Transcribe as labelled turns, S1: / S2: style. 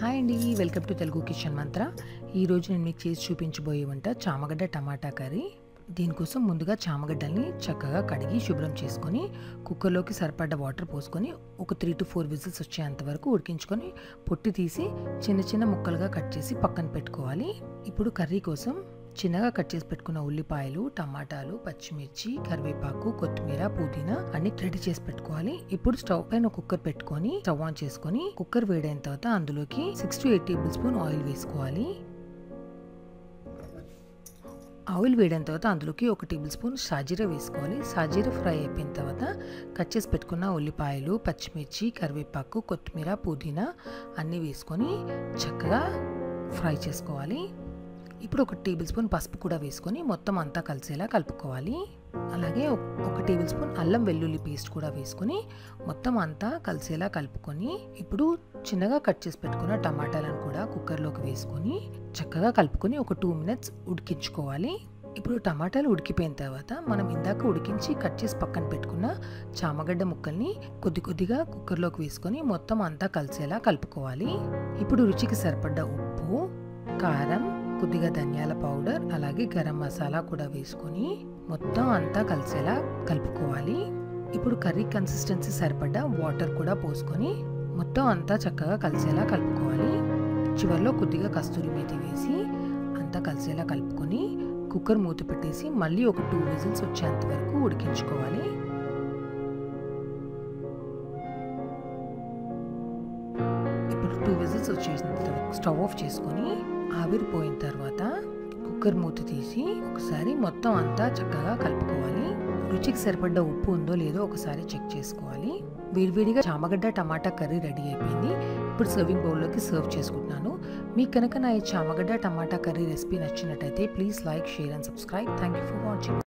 S1: Hi అండి, welcome to Telugu kitchen మంత్ర. ఈరోజు నేను మీకు చేసి చూపించబోయే వంట చామగడ్డ టమాటా కర్రీ. దీనికోసం ముందుగా చామగడ్డల్ని చక్కగా కడిగి శుభ్రం చేసుకొని కుక్కర్లోకి సరిపడ్డ వాటర్ పోసుకొని ఒక 3 to 4 విజిల్స్ వచ్చేంత వరకు ఉడికించుకొని పొట్టు తీసి చిన్న చిన్న ముక్కలుగా కట్ చేసి పక్కన పెట్టుకోవాలి. ఇప్పుడు కర్రీ కోసం చిన్నగా కట్ చేసి పెట్టుకున్న ఉల్లిపాయలు, టమాటాలు, పచ్చిమిర్చి, కరివేపాకు, కొత్తిమీర, పుదీనా అన్ని రెడీ చేసి పెట్టుకోవాలి. ఇప్పుడు స్టవ్ పైన కుక్కర్ పెట్టుకొని స్టవ్ ఆన్ చేసుకొని కుక్కర్ వేడైన తర్వాత అందులోకి 6 to 8 టేబుల్ స్పూన్ ఆయిల్ వేసుకోవాలి. ఆయిల్ వేడిన తర్వాత అందులోకి 1 టేబుల్ స్పూన్ సాజీరా వేసుకోవాలి. సాజీరా ఫ్రై అయిపోయిన తర్వాత కట్ చేసి పెట్టుకున్న ఉల్లిపాయలు, పచ్చిమిర్చి, కరివేపాకు, కొత్తిమీర, పుదీనా అన్నీ వేసుకొని చక్కగా ఫ్రై చేసుకోవాలి. ఇప్పుడు 1 టేబుల్ స్పూన్ పసుపు కూడా వేసుకొని మొత్తం అంతా కలిసేలా కలుపుకోవాలి. అలాగే 1 టేబుల్ స్పూన్ అల్లం వెల్లుల్లి పేస్ట్ కూడా వేసుకొని మొత్తం అంతా కలిసేలా కలుపుకొని ఇప్పుడు చిన్నగా కట్ చేసి పెట్టుకున్న టమాటాలను కూడా కుక్కర్లోకి వేసుకొని చక్కగా కలుపుకొని ఒక 2 minutes ఉడికించుకోవాలి. ఇప్పుడు టమాటాలు ఉడికిపోయిన తర్వాత మనం ఇందాక ఉడికించి కట్ చేసి పక్కన పెట్టుకున్న చామగడ్డ ముక్కల్ని కొద్దిగా కుక్కర్లోకి వేసుకొని మొత్తం అంతా కలిసేలా కలుపుకోవాలి. ఇప్పుడు రుచికి సరిపడ్డ ఉప్పు, కారం, కొద్దిగా ధనియాల పౌడర్, అలాగే గరం మసాలా కూడా వేసుకొని మొత్తం అంతా కలిసేలా కలుపుకోవాలి. ఇప్పుడు కర్రీ కన్సిస్టెన్సీ సరిపడ్డ వాటర్ కూడా పోసుకొని మొత్తం అంతా చక్కగా కలిసేలా కలుపుకోవాలి. చివరిలో కొద్దిగా కస్తూరి మేతి వేసి అంతా కలిసేలా కలుపుకొని కుక్కర్ మూత పెట్టేసి మళ్ళీ ఒక 2 విజిల్స్ వచ్చేంత వరకు ఉడికించుకోవాలి. ఇప్పుడు 2 విజిల్స్ వచ్చేసిన తర్వాత స్టవ్ ఆఫ్ చేసుకొని ఆవిరిపోయిన తర్వాత కుక్కర్ మూత తీసి ఒకసారి మొత్తం అంతా చక్కగా కలుపుకోవాలి. రుచికి సరిపడ్డ ఉప్పు ఉందో లేదో ఒకసారి చెక్ చేసుకోవాలి. వేడివేడిగా చామగడ్డ టమాటా కర్రీ రెడీ అయిపోయింది. ఇప్పుడు సర్వింగ్ బౌల్లోకి సర్వ్ చేసుకుంటున్నాను. మీకు కనుక నా ఈ చామగడ్డ టమాటా కర్రీ రెసిపీ నచ్చినట్టయితే please like, share and subscribe. Thank you for watching.